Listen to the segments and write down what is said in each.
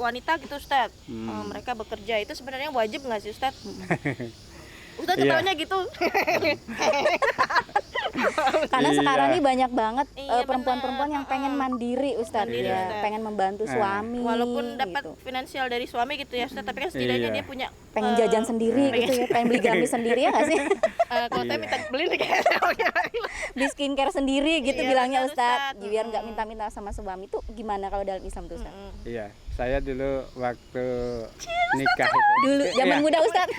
wanita gitu Ustadz, mereka bekerja itu sebenarnya wajib nggak sih Ustadz? Ustadz Iya. ketahunya gitu. Karena sekarang ini banyak banget Iya, perempuan-perempuan yang pengen mandiri Ustadz Mandiri, ya, Ustadz. pengen membantu suami. Walaupun dapat gitu. finansial dari suami gitu ya Ustadz, tapi kan setidaknya Iya. dia punya Pengen jajan sendiri gitu ya, pengen beli gamis sendiri ya nggak sih? kalau saya Iya. minta beli nih kayaknya. Beli skincare sendiri gitu Iya, bilangnya benar, Ustadz, Ustadz. biar nggak minta-minta sama suami. Itu gimana kalau dalam Islam tuh Ustadz? Iya, saya dulu waktu nikah itu. Dulu zaman Iya, muda Ustadz.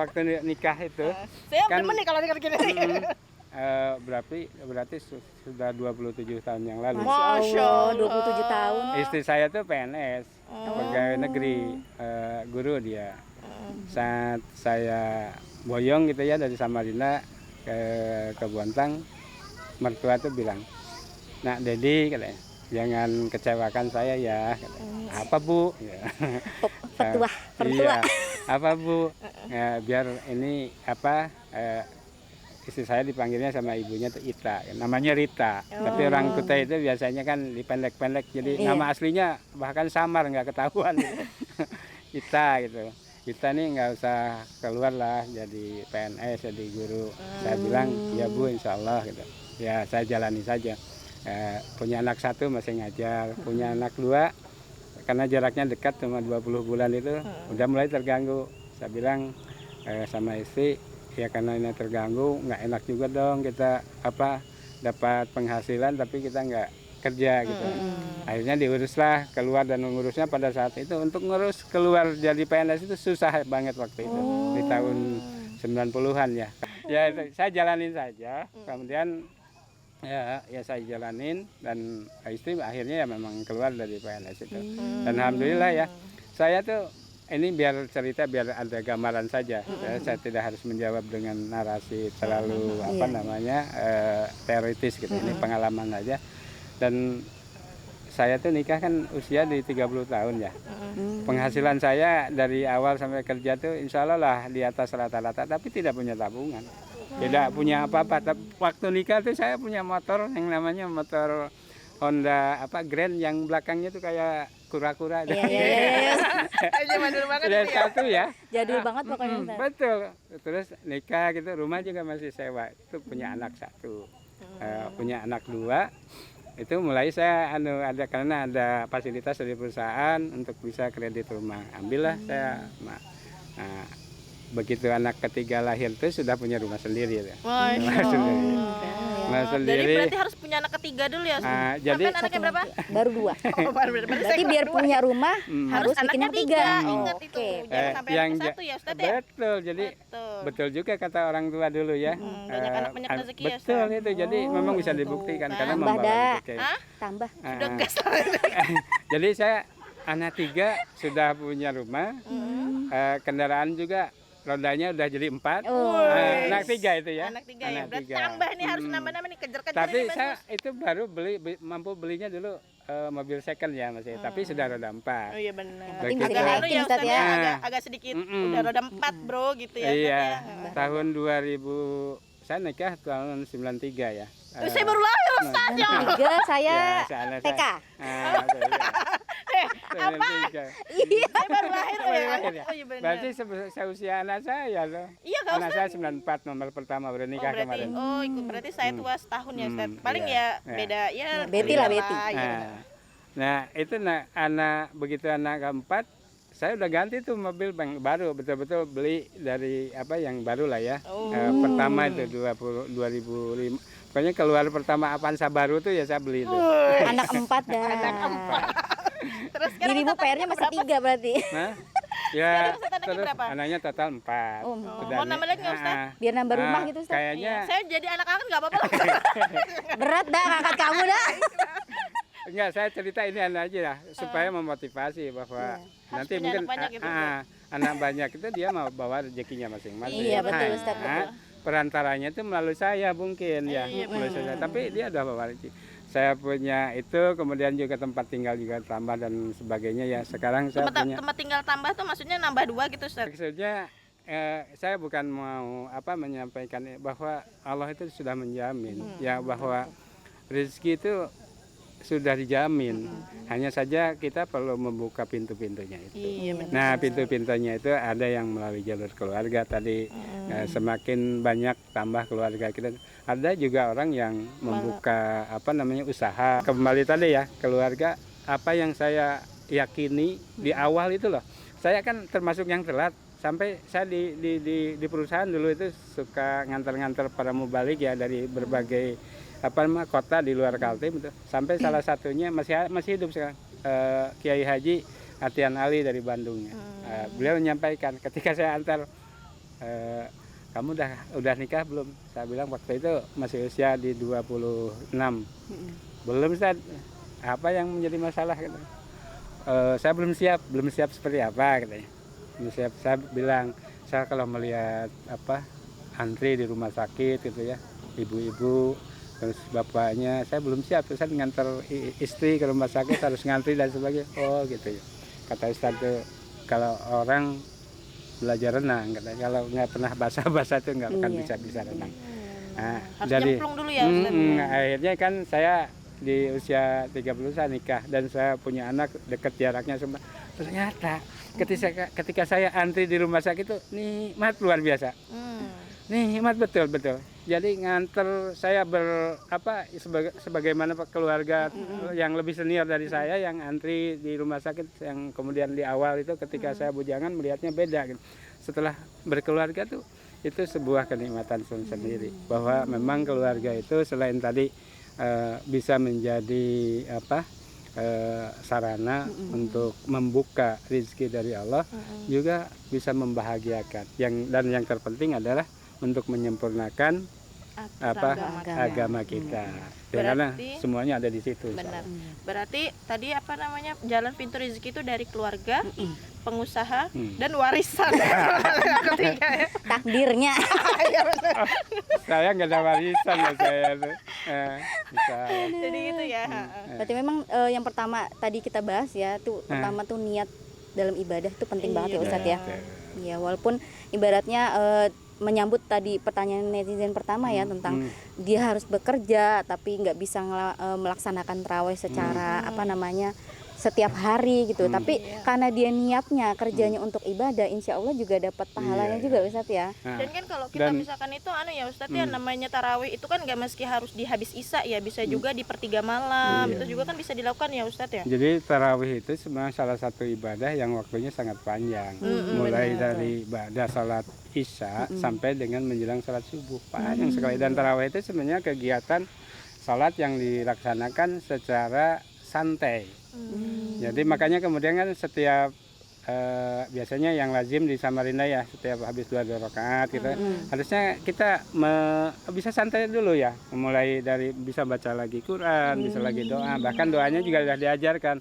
waktu nikah itu Saya Kan- demen nih kalau denger gini. berarti sudah 27 tahun yang lalu. Masya Allah, Allah. 27 tahun. Istri saya tuh PNS, pegawai negeri, guru dia. Saat saya boyong gitu ya dari Samarinda ke Bontang, mertua tuh bilang, "Nak Dedi," katanya, "jangan kecewakan saya ya." Katanya. "Apa Bu?" Ya. Petua. Iya. Apa Bu? Ya, biar ini apa? Istri saya dipanggilnya sama ibunya tuh Ita, namanya Rita. Tapi orang Kutai itu biasanya kan dipendek-pendek, jadi Iya. nama aslinya bahkan samar nggak ketahuan. Gitu. Ita gitu. Kita nih nggak usah keluar lah jadi PNS, jadi guru. Saya bilang ya Bu, insya Allah gitu. Ya saya jalani saja. Punya anak satu masih ngajar, punya anak dua karena jaraknya dekat cuma 20 bulan itu udah mulai terganggu. Saya bilang sama istri, ya karena ini terganggu nggak enak juga dong kita dapat penghasilan tapi kita nggak kerja gitu. Akhirnya diuruslah keluar, dan mengurusnya pada saat itu untuk ngurus keluar jadi PNS itu susah banget waktu itu di tahun 90-an ya. Ya itu, saya jalanin saja. Kemudian ya saya jalanin, dan istri akhirnya ya memang keluar dari PNS itu. Dan alhamdulillah ya, saya tuh ini biar cerita biar ada gambaran saja. Saya tidak harus menjawab dengan narasi terlalu teoritis gitu. Ini pengalaman aja. Dan saya tuh nikah kan usia di 30 tahun ya. Penghasilan saya dari awal sampai kerja tuh insya Allah lah di atas rata-rata, tapi tidak punya tabungan. Tidak punya apa-apa. Waktu nikah tuh saya punya motor yang namanya motor Honda Grand yang belakangnya tuh kayak kura-kura. Iya. Zaman dulu banget Ada tuh ya. satu ya. Jadul banget pokoknya Ustadz. Betul. Terus nikah gitu, rumah juga masih sewa. Itu punya anak satu, punya anak dua. Itu mulai saya ada karena ada fasilitas dari perusahaan untuk bisa kredit rumah. Ambillah saya. Nah, begitu anak ketiga lahir itu sudah punya rumah sendiri ya. Rumah sendiri. Rumah Jadi sendiri. berarti harus punya anak ketiga dulu ya. Jadi Sampai anaknya berapa? Baru 2. Berarti biar punya rumah harus bikin anaknya yang 3. Ingat itu. Jangan sampai anak satu ya Ustadz ya. Betul, jadi betul juga kata orang tua dulu ya. Banyak anak banyak rezeki ya Betul Ustadz. itu, jadi memang bisa dibuktikan karena Tambah membawa dah. rezeki. Tambah. Udah gas. Jadi saya anak 3 sudah punya rumah, kendaraan juga rodanya udah jadi 4. Anak 3 itu ya. Anak 3 ya. Anak Berarti 3. tambah nih harus nambah-nambah nih, kejar-kejar Tapi ini, Mas. saya itu baru mampu belinya dulu mobil second ya masih, tapi sudah roda 4. Oh iya benar. Penting bisa Agak di-hiking, ya Ustadz Ustadz ya. ya. Agak sedikit udah roda 4 bro gitu ya. Iya, Ustadz ya. tahun 2000 saya nikah tahun 93 ya. Saya baru lahir Ustadz ya. 3 saya soalnya TK. Apa? Iya. Saya baru lahir Baru ya. lahir ya? Oh iya benar. Berarti seusia anak saya loh. Iya Kak Anak Ustadz. saya 94, nomor pertama baru nikah kemarin. Berarti saya tua setahun ya Ustadz. Paling iya. ya beda ya. Betty lah, beda Betty. iya. Nah, itu begitu anak keempat, saya udah ganti tuh mobil baru, betul-betul beli dari yang baru lah ya. Pertama itu 2005. Pokoknya keluar pertama Avanza baru tuh ya saya beli itu. Anak 4 dah. Terus sekarang Dirimu Ustadz PR-nya masih 3 berarti. Nah, ya Sekarang Ustadz anaknya terus berapa? anaknya total 4. Mau nambah lagi nggak, Ustadz? Biar nambah rumah gitu Ustadz. Kayaknya Saya jadi anak angkat nggak apa-apa. Berat dah ngangkat kamu dah. enggak, saya cerita ini aja lah supaya memotivasi bahwa nanti punya mungkin anak banyak gitu, anak banyak itu dia mau bawa rezekinya masing-masing. Iya, betul, Hanya Ustadz, betul. perantaranya itu melalui saya mungkin ya. Melalui saya. Tapi dia udah bawa rezeki. Saya punya itu, kemudian juga tempat tinggal juga tambah dan sebagainya ya. Sekarang saya punya. Tempat tinggal tambah tuh maksudnya nambah 2 gitu Ustadz. Maksudnya saya bukan mau menyampaikan bahwa Allah itu sudah menjamin ya bahwa rezeki itu sudah dijamin. Hanya saja kita perlu membuka pintu-pintunya itu. Iya benar. Nah, pintu-pintunya itu ada yang melalui jalur keluarga tadi. Semakin banyak tambah keluarga kita. Ada juga orang yang membuka usaha. Kembali tadi ya, keluarga, apa yang saya yakini di awal itu loh. Saya kan termasuk yang telat. Sampai saya di perusahaan dulu itu suka ngantar-ngantar para mubalik ya dari berbagai kota di luar Kaltim itu. Sampai salah satunya masih hidup sekarang, Kiai Haji Atian Ali dari Bandung. Beliau menyampaikan ketika saya antar, kamu udah nikah belum? Saya bilang waktu itu masih usia di 26. Belum, Ustaz. Apa yang menjadi masalah? Saya belum siap seperti apa katanya. Saya bilang, saya kalau melihat antri di rumah sakit gitu ya, ibu-ibu, terus bapaknya, saya belum siap. Terus saya ngantar istri ke rumah sakit harus ngantri dan sebagainya. Oh gitu ya. Kata Ustaz tuh, kalau orang belajar renang, katanya, kalau nggak pernah basah-basah tuh nggak akan bisa renang. Nah, Harus jadi nyemplung dulu ya Ustaz. akhirnya kan saya di usia 30 saya nikah dan saya punya anak dekat jaraknya semua. Ternyata ketika saya antri di rumah sakit itu nikmat luar biasa. Nikmat betul. Jadi nganter saya sebagaimana keluarga yang lebih senior dari saya yang antri di rumah sakit, yang kemudian di awal itu ketika saya bujangan melihatnya beda gitu. Setelah berkeluarga tuh itu sebuah kenikmatan sendiri, bahwa memang keluarga itu selain tadi bisa menjadi sarana untuk membuka rezeki dari Allah, juga bisa membahagiakan. Dan yang terpenting adalah untuk menyempurnakan agama kita. Karena semuanya ada di situ. Benar. Berarti tadi jalan pintu rezeki itu dari keluarga, pengusaha, dan warisan. Ketiga ya. Takdirnya. Saya nggak ada warisan ya saya tuh. Jadi gitu ya. Berarti memang yang pertama tadi kita bahas ya, tuh pertama tuh niat dalam ibadah itu penting banget ya Ustadz ya. Ya walaupun ibaratnya menyambut tadi pertanyaan netizen pertama ya tentang dia harus bekerja tapi nggak bisa melaksanakan tarawih secara setiap hari gitu. Tapi karena dia niatnya kerjanya untuk ibadah, insya Allah juga dapat pahalanya juga Ustadz ya. Dan kan kalau kita misalkan itu ya Ustadz ya, namanya tarawih itu kan nggak meski harus di habis isya ya, bisa juga di pertiga malam. Itu juga kan bisa dilakukan ya Ustadz ya. Jadi tarawih itu sebenarnya salah satu ibadah yang waktunya sangat panjang. Mulai dari ibadah salat isya sampai dengan menjelang salat subuh, panjang sekali. Dan tarawih itu sebenarnya kegiatan salat yang dilaksanakan secara santai. Jadi makanya kemudian kan setiap biasanya yang lazim di Samarinda ya, setiap habis 2 rakaat gitu, harusnya kita bisa santai dulu ya, mulai dari bisa baca lagi Quran, bisa lagi doa, bahkan doanya juga sudah diajarkan.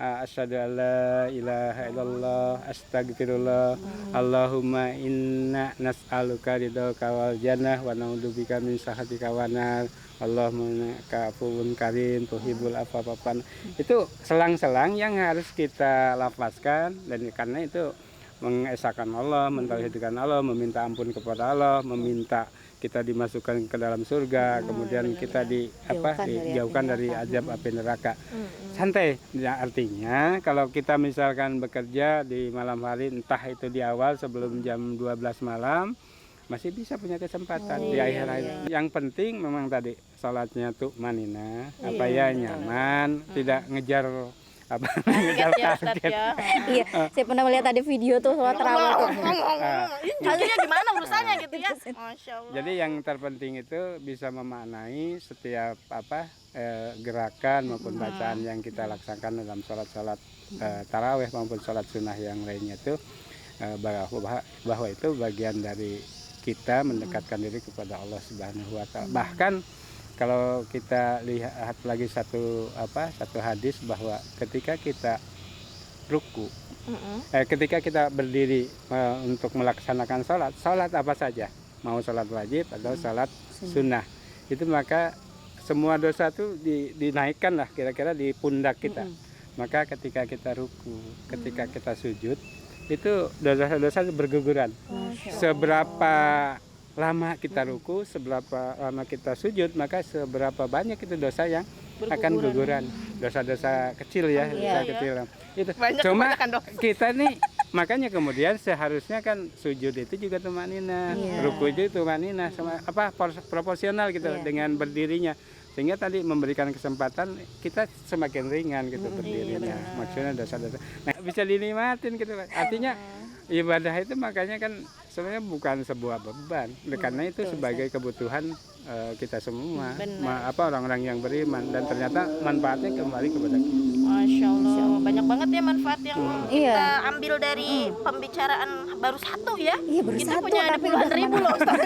Asyhadu alla ilaha illallah, astagfirullah, Allahumma inna nas'aluka ridhaka wal jannah wa na'udzubika min sakhatika wan nar. Allahumma ka'fuwun karim tuhibbul afwa fa'fu. Itu selang-selang yang harus kita lafazkan, dan karena itu mengesahkan Allah, mentauhidkan Allah, meminta ampun kepada Allah, meminta kita dimasukkan ke dalam surga, kemudian kita dijauhkan dari azab api neraka. Santai. Ya, artinya kalau kita misalkan bekerja di malam hari, entah itu di awal sebelum jam 12 malam, masih bisa punya kesempatan di akhir-akhir. Yang penting memang tadi salatnya tuh manina, nyaman, tidak ngejar Ingat ya Ustadz ya. Iya, saya pernah melihat ada video tuh sholat tarawih tuh. Jadinya gimana urusannya gitu ya. Masya Allah. Jadi yang terpenting itu bisa memaknai setiap gerakan maupun bacaan yang kita laksanakan dalam sholat tarawih maupun sholat sunnah yang lainnya itu, bahwa itu bagian dari kita mendekatkan diri kepada Allah Subhanahu wa Ta'ala. Bahkan kalau kita lihat lagi satu hadis, bahwa ketika kita ruku, ketika kita berdiri untuk melaksanakan sholat apa saja, mau sholat wajib atau sholat sunnah, itu maka semua dosa itu dinaikkan lah kira-kira di pundak kita. Maka ketika kita ruku, ketika kita sujud, itu dosa-dosa berguguran. Seberapa lama kita ruku, seberapa lama kita sujud, maka seberapa banyak itu dosa yang akan guguran dosa-dosa kecil ya, Iya. dosa kecil. Itu Banyak cuma kebanyakan dosa. kita nih makanya kemudian seharusnya kan sujud itu juga tumanina, Iya. ruku itu tumanina sama proporsional gitu Iya. dengan berdirinya. Sehingga tadi memberikan kesempatan kita semakin ringan gitu berdirinya. Maksudnya dosa-dosa. Nah, bisa dinikmatin gitu. Artinya ibadah itu makanya kan sebenarnya bukan sebuah beban, karena itu sebagai kebutuhan kita semua, orang-orang yang beriman, dan ternyata manfaatnya kembali kepada kita. Masya Allah, banyak banget ya manfaat yang Iya. kita ambil dari pembicaraan baru satu ya. Iya, baru Kita satu, punya ada tapi puluhan udah ribu loh Ustaz.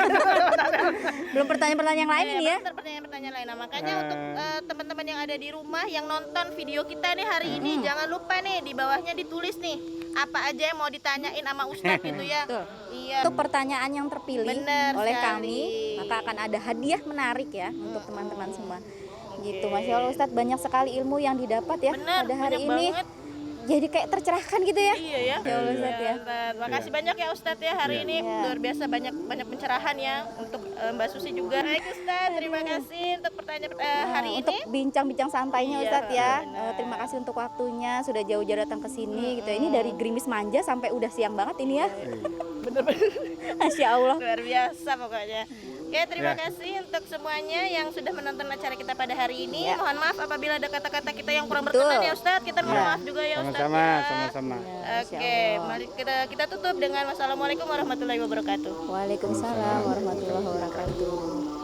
Belum pertanyaan-pertanyaan yang lain ini ya. Bener, pertanyaan-pertanyaan lain. Nah, makanya untuk teman-teman yang ada di rumah yang nonton video kita nih hari ini, jangan lupa nih di bawahnya ditulis nih apa aja yang mau ditanyain sama Ustaz gitu ya. Betul. Iya. Untuk pertanyaan yang terpilih Benar oleh sekali. kami, maka akan ada hadiah menarik ya untuk teman-teman semua. Gitu, Masya Allah Ustadz, banyak sekali ilmu yang didapat ya Benar, pada hari banyak ini. banget. Jadi kayak tercerahkan gitu ya. Iya ya. Ya Allah Ustadz ya. Ustaz. Makasih banyak ya Ustadz ya hari ini Iya. luar biasa banyak pencerahan ya untuk Mbak Susi juga. Baik Ustadz, terima kasih untuk pertanyaan hari ini. Untuk bincang-bincang santainya Iya, Ustadz ya. benar. Terima kasih untuk waktunya, sudah jauh-jauh datang ke sini gitu. Ini dari Gerimis Manja sampai udah siang banget ini ya. Bener-bener Masya Allah. luar biasa pokoknya. Oke, terima Ya. kasih untuk semuanya yang sudah menonton acara kita pada hari ini. Ya. Mohon maaf apabila ada kata-kata kita yang kurang Betul. berkenan ya Ustadz. Kita mohon Ya. maaf juga ya Ustadz. Sama-sama, ya. sama-sama. Masya Oke, Allah. mari kita tutup dengan wassalamualaikum warahmatullahi wabarakatuh. Waalaikumsalam warahmatullahi wabarakatuh.